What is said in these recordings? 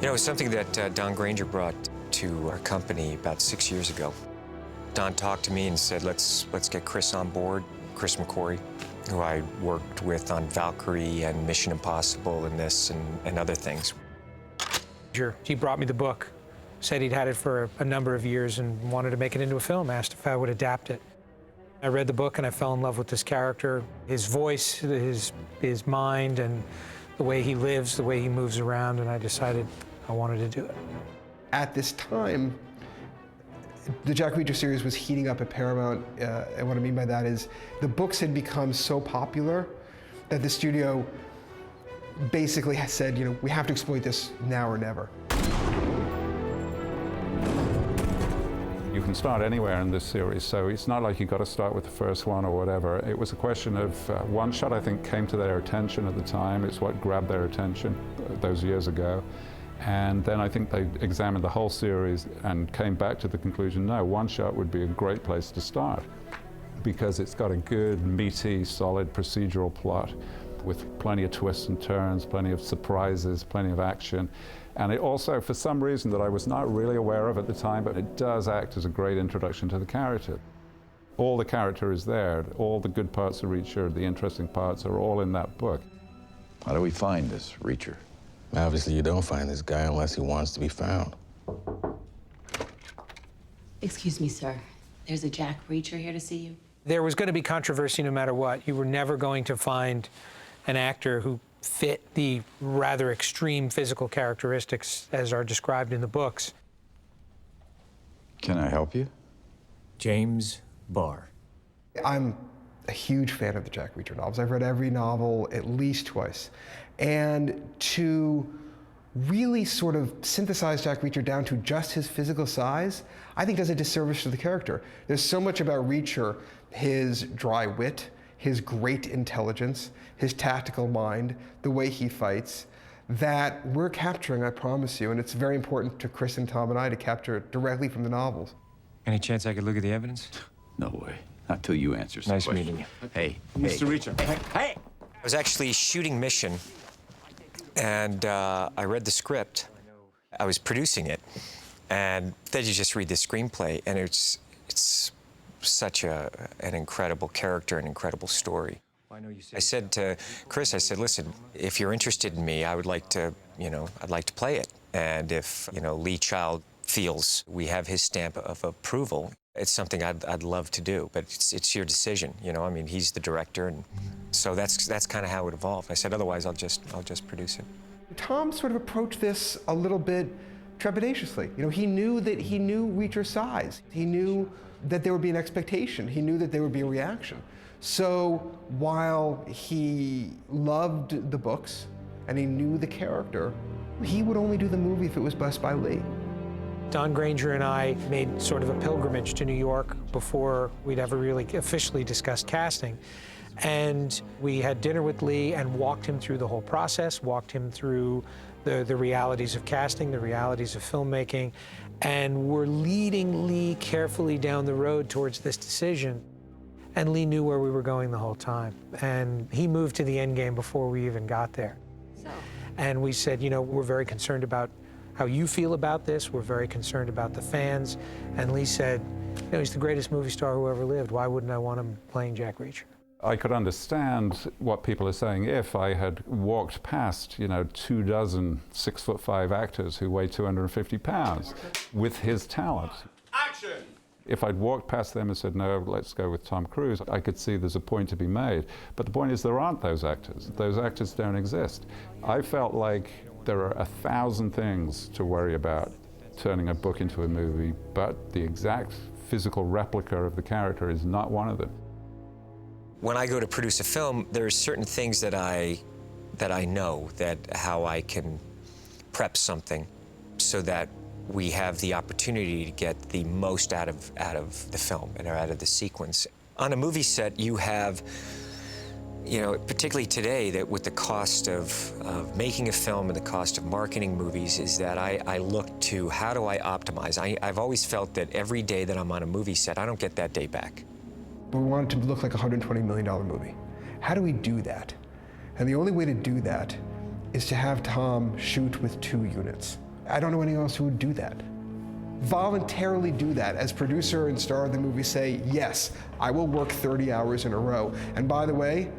You know, it's something that Don Granger brought to our company about 6 years ago. Don talked to me and said, let's get Chris on board, Chris McQuarrie, who I worked with on Valkyrie and Mission Impossible and this and other things. He brought me the book, said he'd had it for a number of years and wanted to make it into a film, asked if I would adapt it. I read the book and I fell in love with this character, his voice, his mind, and the way he lives, the way he moves around, and I decided I wanted to do it. At this time, the Jack Reacher series was heating up at Paramount, and what I mean by that is the books had become so popular that the studio basically said, you know, we have to exploit this now or never. You can start anywhere in this series, so it's not like you've got to start with the first one or whatever. It was a question of one shot, I think, came to their attention at the time. It's what grabbed their attention those years ago. And then I think they examined the whole series and came back to the conclusion, no, one shot would be a great place to start because it's got a good, meaty, solid procedural plot with plenty of twists and turns, plenty of surprises, plenty of action. And it also, for some reason that I was not really aware of at the time, but it does act as a great introduction to the character. All the character is there. All the good parts of Reacher, the interesting parts, are all in that book. How do we find this Reacher? Obviously, you don't find this guy unless he wants to be found. Excuse me, sir. There's a Jack Reacher here to see you. There was going to be controversy no matter what. You were never going to find an actor who fit the rather extreme physical characteristics as are described in the books. Can I help you? James Barr. I'm a huge fan of the Jack Reacher novels. I've read every novel at least twice. And to really sort of synthesize Jack Reacher down to just his physical size, I think does a disservice to the character. There's so much about Reacher, his dry wit, his great intelligence, his tactical mind, the way he fights, that we're capturing, I promise you, and it's very important to Chris and Tom and I to capture it directly from the novels. Any chance I could look at the evidence? No way. Not till you answer some Nice questions. meeting you. Hey, Mr. Reacher. Hey! I was actually shooting Mission, and I read the script. I was producing it, and then you just read the screenplay, and it's such an incredible character, an incredible story. I said to Chris, I said, listen, if you're interested in me, I would like to, I'd like to play it. And if, Lee Child feels we have his stamp of approval, it's something I'd love to do, but it's your decision, I mean, he's the director, and so that's kind of how it evolved. I said, otherwise, I'll just produce it. Tom sort of approached this a little bit trepidatiously. He knew Reacher's size. He knew that there would be an expectation. He knew that there would be a reaction. So while he loved the books and he knew the character, he would only do the movie if it was blessed by Lee. Don Granger and I made sort of a pilgrimage to New York before we'd ever really officially discussed casting. And we had dinner with Lee and walked him through the whole process, walked him through the realities of casting, the realities of filmmaking, and we're leading Lee carefully down the road towards this decision. And Lee knew where we were going the whole time. And he moved to the end game before we even got there. And we said, we're very concerned about how you feel about this. We're very concerned about the fans. And Lee said, he's the greatest movie star who ever lived. Why wouldn't I want him playing Jack Reacher? I could understand what people are saying if I had walked past, 24 6'5" actors who weigh 250 pounds with his talent. Action! If I'd walked past them and said, no, let's go with Tom Cruise, I could see there's a point to be made. But the point is there aren't those actors. Those actors don't exist. I felt like there are 1,000 things to worry about turning a book into a movie, but the exact physical replica of the character is not one of them. When I go to produce a film, there's certain things that I know, that how I can prep something so that we have the opportunity to get the most out of the film and out of the sequence. On a movie set, you have, particularly today, that with the cost of making a film and the cost of marketing movies, is that I look to how do I optimize. I've always felt that every day that I'm on a movie set, I don't get that day back. But we want it to look like a $120 million movie. How do we do that? And the only way to do that is to have Tom shoot with 2 units. I don't know anyone else who would do that. Voluntarily do that. As producer and star of the movie, say, yes, I will work 30 hours in a row. And by the way,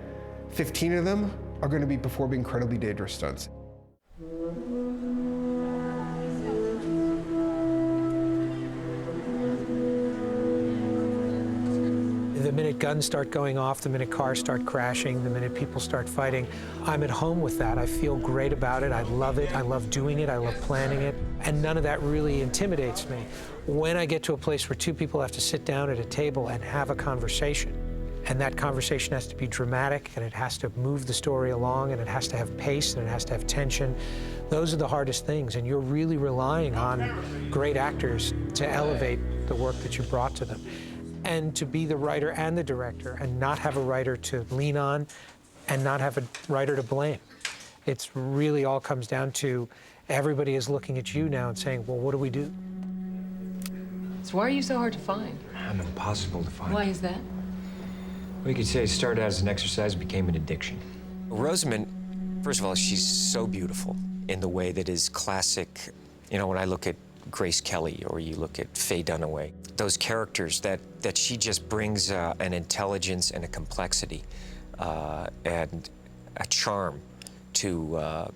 15 of them are going to be performing incredibly dangerous stunts. The minute guns start going off, the minute cars start crashing, the minute people start fighting, I'm at home with that. I feel great about it. I love it. I love doing it. I love planning it. And none of that really intimidates me. When I get to a place where two people have to sit down at a table and have a conversation, and that conversation has to be dramatic, and it has to move the story along, and it has to have pace, and it has to have tension, those are the hardest things. And you're really relying on great actors to elevate the work that you brought to them. And to be the writer and the director, and not have a writer to lean on, and not have a writer to blame. It's really all comes down to everybody is looking at you now and saying, well, what do we do? So why are you so hard to find? I'm impossible to find. Why is that? We could say it started out as an exercise, became an addiction. Rosamund, first of all, she's so beautiful in the way that is classic. You know, when I look at Grace Kelly, or you look at Faye Dunaway, those characters that she just brings an intelligence and a complexity and a charm to,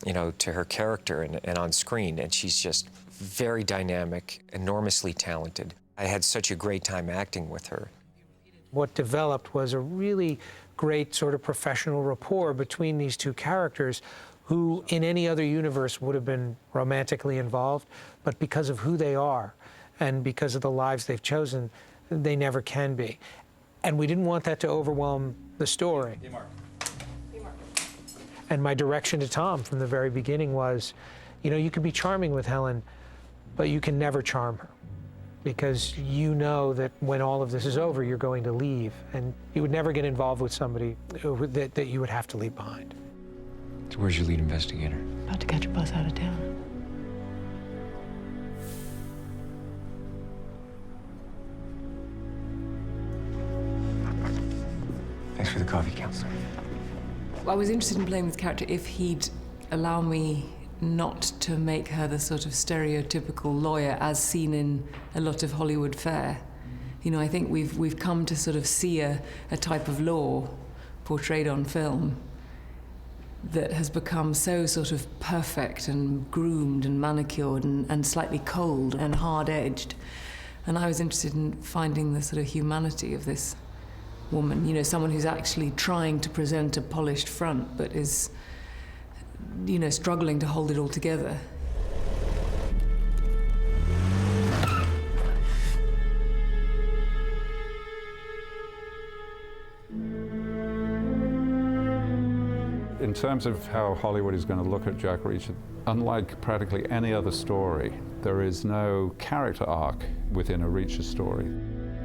you know, to her character and on screen. And she's just very dynamic, enormously talented. I had such a great time acting with her. What developed was a really great sort of professional rapport between these two characters who in any other universe would have been romantically involved, but because of who they are and because of the lives they've chosen, they never can be. And we didn't want that to overwhelm the story. And my direction to Tom from the very beginning was, you know, you can be charming with Helen, but you can never charm her, because you know that when all of this is over, you're going to leave, and you would never get involved with somebody that you would have to leave behind. So where's your lead investigator? About to catch a bus out of town. Thanks for the coffee, counselor. Well, I was interested in playing this character if he'd allow me not to make her the sort of stereotypical lawyer as seen in a lot of Hollywood fare. You know, I think we've come to sort of see a type of law portrayed on film that has become so sort of perfect and groomed and manicured and slightly cold and hard-edged. And I was interested in finding the sort of humanity of this woman, you know, someone who's actually trying to present a polished front but is, you know, struggling to hold it all together. In terms of how Hollywood is going to look at Jack Reacher, unlike practically any other story, there is no character arc within a Reacher story.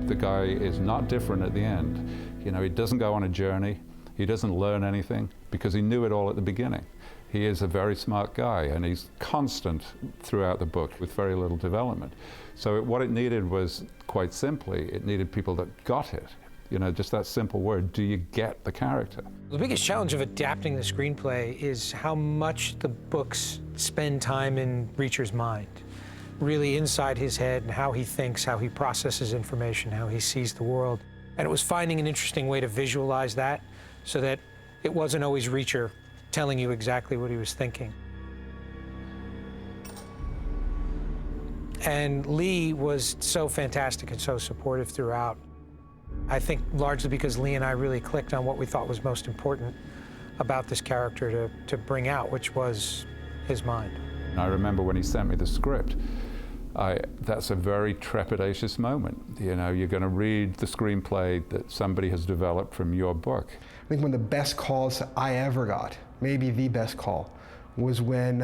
The guy is not different at the end. You know, he doesn't go on a journey. He doesn't learn anything because he knew it all at the beginning. He is a very smart guy, and he's constant throughout the book with very little development. So what it needed was, quite simply, it needed people that got it. You know, just that simple word, do you get the character? The biggest challenge of adapting the screenplay is how much the books spend time in Reacher's mind, really inside his head, and how he thinks, how he processes information, how he sees the world. And it was finding an interesting way to visualize that so that it wasn't always Reacher telling you exactly what he was thinking. And Lee was so fantastic and so supportive throughout. I think largely because Lee and I really clicked on what we thought was most important about this character to bring out, which was his mind. And I remember when he sent me the script, that's a very trepidatious moment. You know, you're going to read the screenplay that somebody has developed from your book. I think one of the best calls I ever got, maybe the best call, was when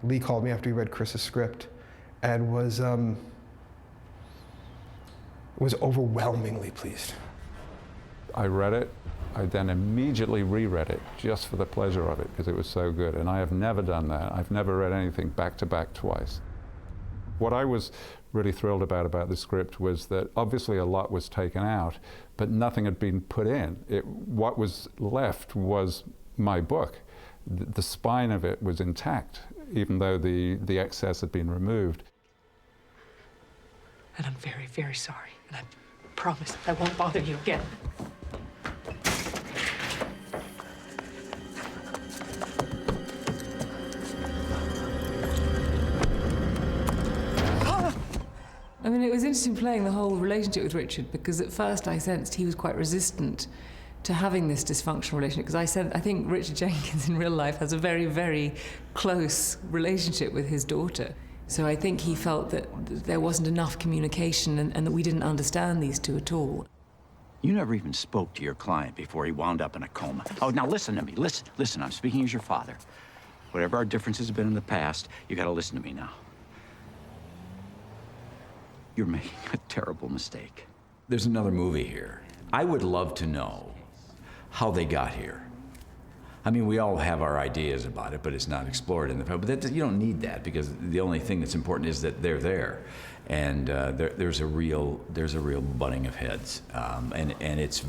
Lee called me after he read Chris's script and was overwhelmingly pleased. I read it. I then immediately reread it just for the pleasure of it because it was so good. And I have never done that. I've never read anything back to back twice. What I was really thrilled about the script was that obviously a lot was taken out, but nothing had been put in. What was left was my book. The spine of it was intact. even though the excess had been removed. And I'm very, very sorry. And I promise I won't bother you again. I mean, it was interesting playing the whole relationship with Richard, because at first I sensed he was quite resistant to having this dysfunctional relationship, because I think Richard Jenkins in real life has a very, very close relationship with his daughter. So I think he felt that there wasn't enough communication and that we didn't understand these two at all. You never even spoke to your client before he wound up in a coma. Oh, now listen to me. Listen, I'm speaking as your father. Whatever our differences have been in the past, you gotta listen to me now. You're making a terrible mistake. There's another movie here. I would love to know how they got here. I mean, we all have our ideas about it, but it's not explored in the film. But you don't need that, because the only thing that's important is that they're there, and there's a real butting of heads, and it's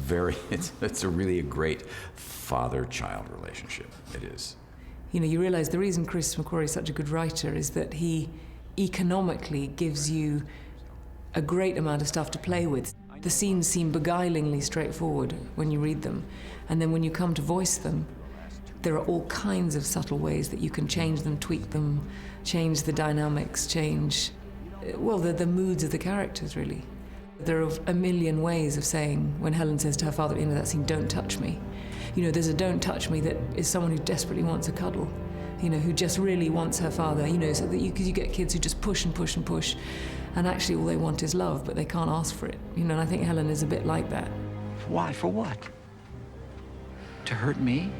a really great father-child relationship. It is. You know, you realize the reason Christopher McQuarrie is such a good writer is that he economically gives you a great amount of stuff to play with. The scenes seem beguilingly straightforward when you read them, and then when you come to voice them, there are all kinds of subtle ways that you can change them, tweak them, change the dynamics, change, well, the moods of the characters, really. There are a million ways of saying, when Helen says to her father at the end of that scene, "Don't touch me." You know, there's a "don't touch me" that is someone who desperately wants a cuddle, you know, who just really wants her father, you know, so that because you get kids who just push and push and push, and actually all they want is love, but they can't ask for it. You know, and I think Helen is a bit like that. Why? For what? To hurt me?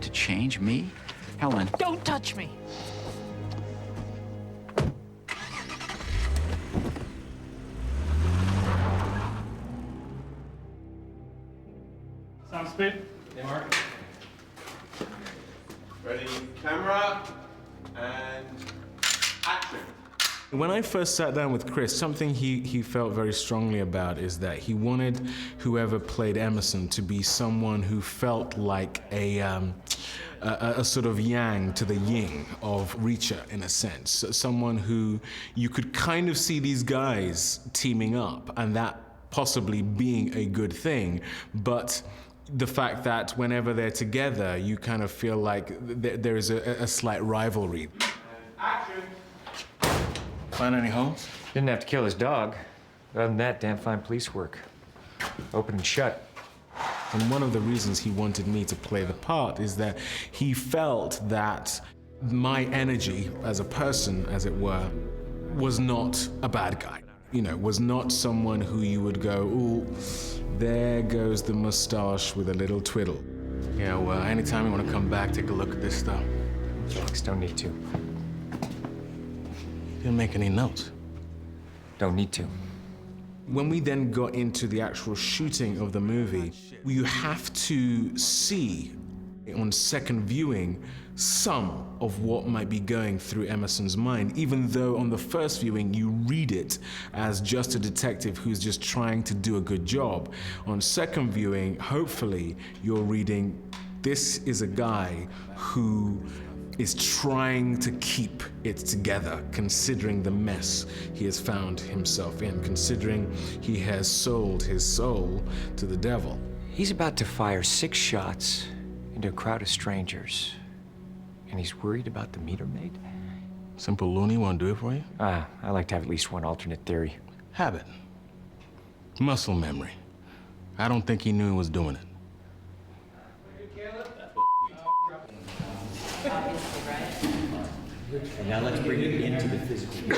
To change me? Helen. Don't touch me! Sound speed? Hey, Mark. Ready, camera, and action. When I first sat down with Chris, something he felt very strongly about is that he wanted whoever played Emerson to be someone who felt like a sort of yang to the yin of Reacher, in a sense. Someone who you could kind of see these guys teaming up, and that possibly being a good thing, but the fact that whenever they're together, you kind of feel like there is a slight rivalry. Action. Find any holes? Didn't have to kill his dog. Other than that, damn fine police work. Open and shut. And one of the reasons he wanted me to play the part is that he felt that my energy as a person, as it were, was not a bad guy. You know, was not someone who you would go, ooh, there goes the mustache with a little twiddle. Yeah, well, anytime you want to come back, take a look at this stuff. Thanks, don't need to. Didn't make any notes. Don't need to. When we then got into the actual shooting of the movie, you have to see on second viewing some of what might be going through Emerson's mind, even though on the first viewing you read it as just a detective who's just trying to do a good job. On second viewing, hopefully you're reading, this is a guy who is trying to keep it together, considering the mess he has found himself in, considering he has sold his soul to the devil. He's about to fire 6 shots into a crowd of strangers, and he's worried about the meter maid? Simple loony won't do it for you? I like to have at least one alternate theory. Habit. Muscle memory. I don't think he knew he was doing it. Now let's bring it into the physical.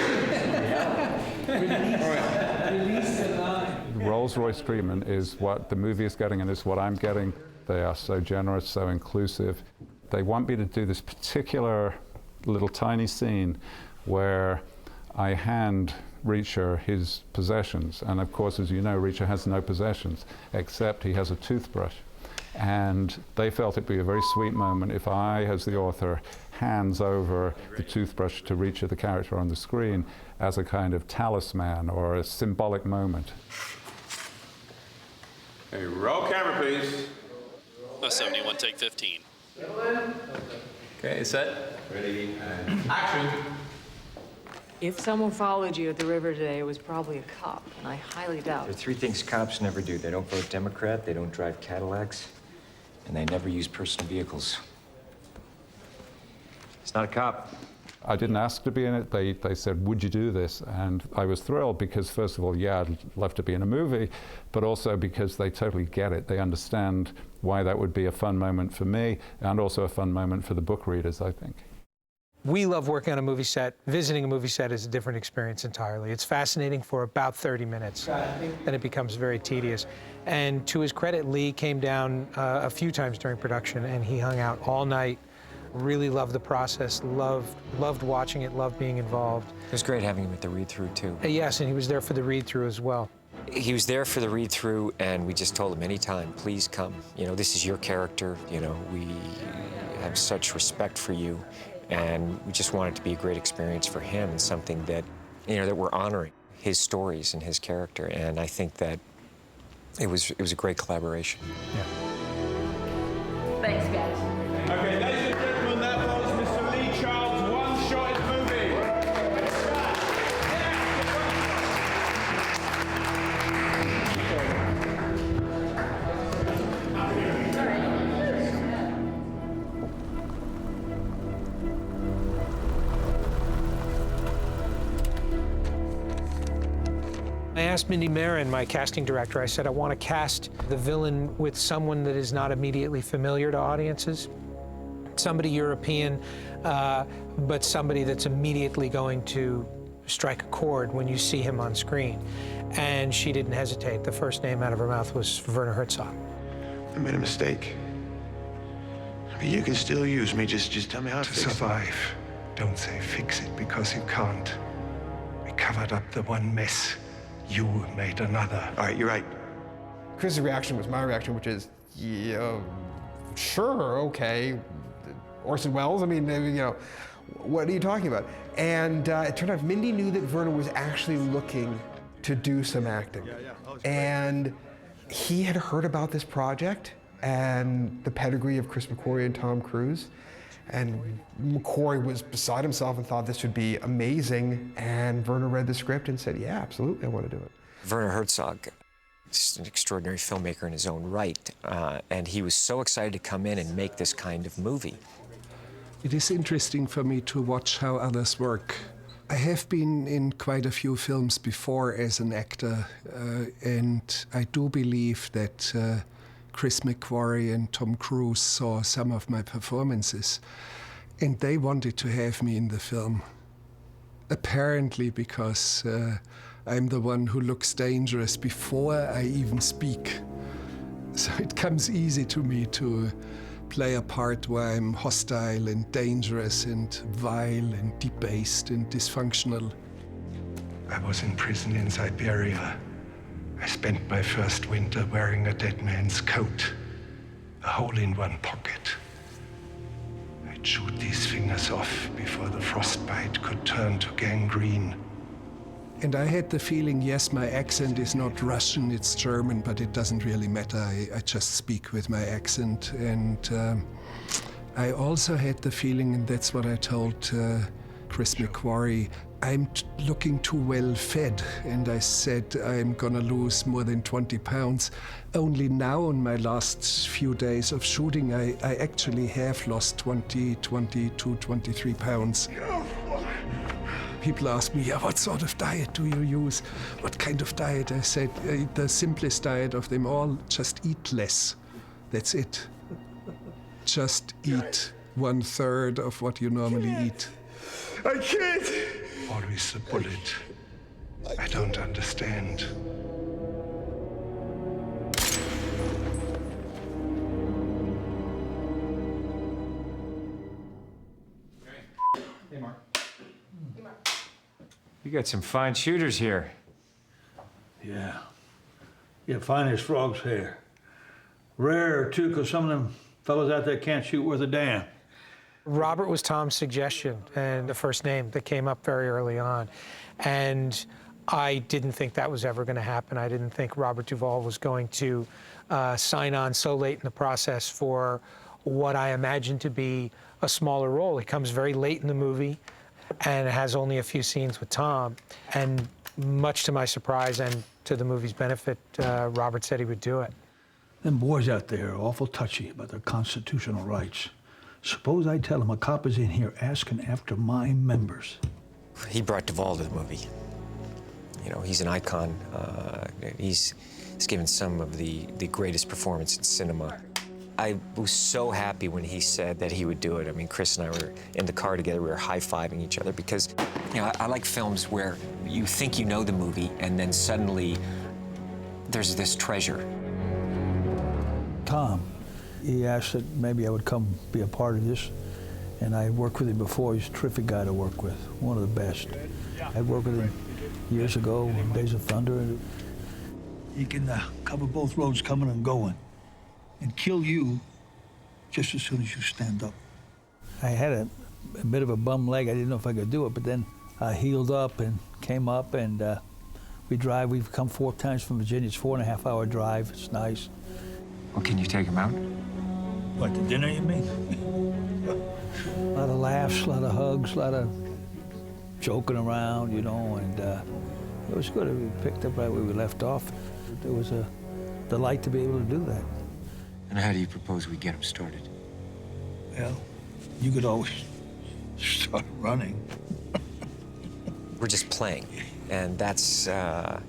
The Rolls-Royce treatment is what the movie is getting and is what I'm getting. They are so generous, so inclusive. They want me to do this particular little tiny scene where I hand Reacher his possessions. And of course, as you know, Reacher has no possessions, except he has a toothbrush. And they felt it'd be a very sweet moment if I, as the author, hands over the toothbrush to Reacher, the character on the screen, as a kind of talisman or a symbolic moment. Hey, roll camera, please. 71, take 15. Okay, set. Ready, and action. If someone followed you at the river today, it was probably a cop, and I highly doubt There are it. 3 things cops never do. They don't vote Democrat, they don't drive Cadillacs, and they never use personal vehicles. It's not a cop. I didn't ask to be in it. They said, would you do this? And I was thrilled because, first of all, yeah, I'd love to be in a movie, but also because they totally get it. They understand why that would be a fun moment for me and also a fun moment for the book readers, I think. We love working on a movie set. Visiting a movie set is a different experience entirely. It's fascinating for about 30 minutes, then it becomes very tedious. And to his credit, Lee came down a few times during production, and he hung out all night. Really loved the process, loved watching it, loved being involved. It was great having him at the read-through, too. Yes, and he was there for the read-through as well. He was there for the read-through, and we just told him anytime, please come. You know, this is your character. You know, we have such respect for you, and we just want it to be a great experience for him and something that, you know, that we're honoring his stories and his character. And I think that it was a great collaboration. Yeah. Thanks, guys. Okay, ladies and gentlemen, that was Mr. Lee Child's one-shot movie. I asked Mindy Marin, my casting director, I said, I want to cast the villain with someone that is not immediately familiar to audiences. Somebody European, but somebody that's immediately going to strike a chord when you see him on screen. And she didn't hesitate. The first name out of her mouth was Werner Herzog. I made a mistake. But you can still use me. Just tell me how to fix survive. Don't say fix it, because you can't. We covered up the one mess. You made another. All right, you're right. Chris's reaction was my reaction, which is, yeah, sure, okay. Orson Welles, I mean, you know, what are you talking about? And it turned out Mindy knew that Werner was actually looking to do some acting. And he had heard about this project and the pedigree of Chris McQuarrie and Tom Cruise. And McQuarrie was beside himself and thought this would be amazing. And Werner read the script and said, yeah, absolutely, I want to do it. Werner Herzog is an extraordinary filmmaker in his own right, and he was so excited to come in and make this kind of movie. It is interesting for me to watch how others work. I have been in quite a few films before as an actor, and I do believe that Chris McQuarrie and Tom Cruise saw some of my performances, and they wanted to have me in the film. Apparently because I'm the one who looks dangerous before I even speak. So it comes easy to me to play a part where I'm hostile and dangerous and vile and debased and dysfunctional. I was in prison in Siberia. I spent my first winter wearing a dead man's coat, a hole in one pocket. I'd shoot these fingers off before the frostbite could turn to gangrene. And I had the feeling, yes, my accent is not Russian, it's German, but it doesn't really matter. I just speak with my accent. And I also had the feeling, and that's what I told Chris McQuarrie, I'm looking too well fed, and I said I'm gonna lose more than 20 pounds. Only now, in my last few days of shooting, I actually have lost 20, 22, 23 pounds. People ask me, yeah, what sort of diet do you use? What kind of diet? I said, the simplest diet of them all, just eat less. That's it. Just eat 1/3 of what you normally eat. I can't! Always the bullet. I don't understand. Hey, Mark. You got some fine shooters here. Yeah. Yeah, fine as frog's hair. Rare, too, because some of them fellas out there can't shoot worth a damn. Robert was Tom's suggestion and the first name that came up very early on. And I didn't think that was ever going to happen. I didn't think Robert Duvall was going to sign on so late in the process for what I imagine to be a smaller role. He comes very late in the movie and has only a few scenes with Tom. And much to my surprise and to the movie's benefit, Robert said he would do it. Them boys out there are awful touchy about their constitutional rights. Suppose I tell them a cop is in here asking after my members. He brought Duvall to the movie. You know, he's an icon. He's given some of the greatest performance in cinema. I was so happy when he said that he would do it. I mean, Chris and I were in the car together, we were high-fiving each other because, you know, I like films where you think you know the movie and then suddenly there's this treasure. Tom, he asked that maybe I would come be a part of this, and I worked with him before. He's a terrific guy to work with, one of the best. I worked with him years ago on Days of Thunder. He can cover both roads coming and going, and kill you just as soon as you stand up. I had a bit of a bum leg. I didn't know if I could do it, but then I healed up and came up, and we've come 4 times from Virginia. It's a 4.5-hour drive. It's nice. Well, can you take him out? What, to dinner, you mean? A lot of laughs, a lot of hugs, a lot of joking around, you know, and it was good. We picked up right where we left off. It was a delight to be able to do that. And how do you propose we get him started? Well, you could always start running. We're just playing, and that's a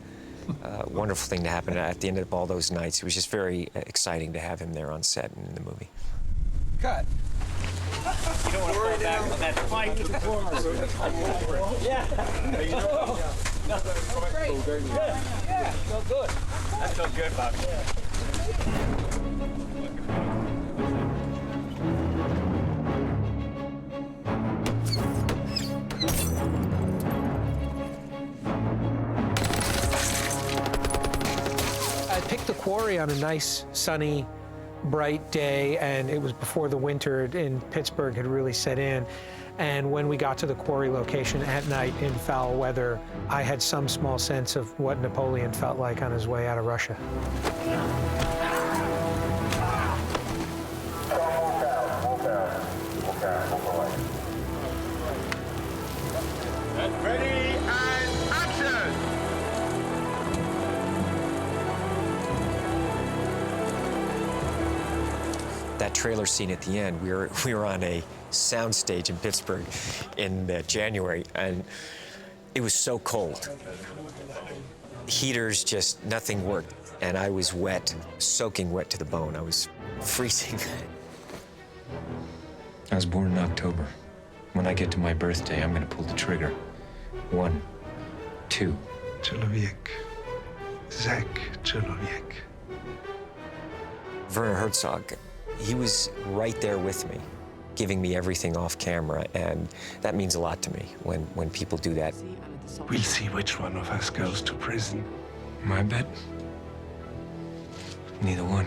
wonderful thing to happen at the end of all those nights. It was just very exciting to have him there on set and in the movie. Cut. You don't want to fall back on that fight with the corners. Yeah. Great. Yeah. Felt good. That felt good, Bobby. I picked the quarry on a nice, sunny, bright day, and it was before the winter in Pittsburgh had really set in. And when we got to the quarry location at night in foul weather, I had some small sense of what Napoleon felt like on his way out of Russia. Ready and action! That trailer scene at the end, we were on a soundstage in Pittsburgh in January, and it was so cold. Heaters, just nothing worked, and I was wet, soaking wet to the bone. I was freezing. I was born in October. When I get to my birthday, I'm gonna pull the trigger. 1, 2. Człowiek. Zach Człowiek. Werner Herzog, he was right there with me, giving me everything off camera, and that means a lot to me when people do that. We'll see which one of us goes to prison. My bet? Neither one.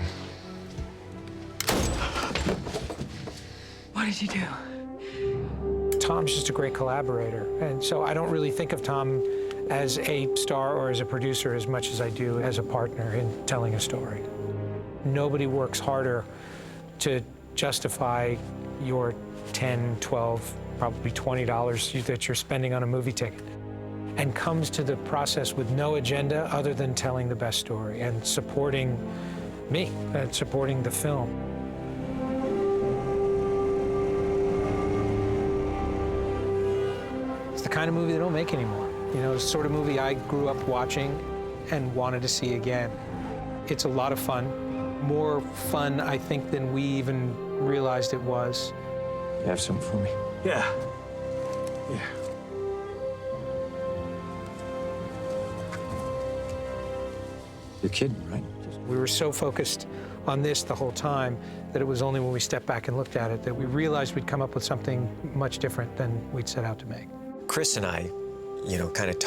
What did you do? Tom's just a great collaborator, and so I don't really think of Tom as a star or as a producer as much as I do as a partner in telling a story. Nobody works harder to justify your $10, $12, probably $20 that you're spending on a movie ticket, and comes to the process with no agenda other than telling the best story and supporting me, and supporting the film. It's the kind of movie they don't make anymore. You know, it's the sort of movie I grew up watching and wanted to see again. It's a lot of fun. More fun, I think, than we even realized it was. You have something for me? Yeah. Yeah. You're kidding, right? We were so focused on this the whole time that it was only when we stepped back and looked at it that we realized we'd come up with something much different than we'd set out to make. Chris and I, you know, kind of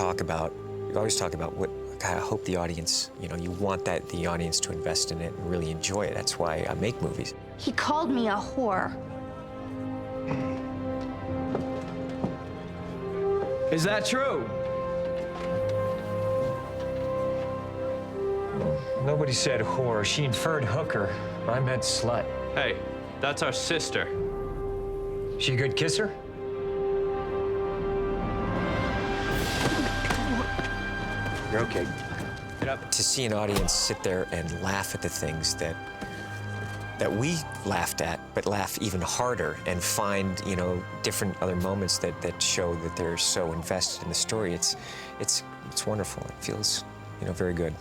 we always talk about what I hope the audience, you know, you want the audience to invest in it and really enjoy it. That's why I make movies. He called me a whore. Is that true? Nobody said whore. She inferred hooker. I meant slut. Hey, That's our sister. She a good kisser? You're okay. To see an audience sit there and laugh at the things that we laughed at, but laugh even harder and find, you know, different other moments that show that they're so invested in the story. It's wonderful. It feels, you know, very good.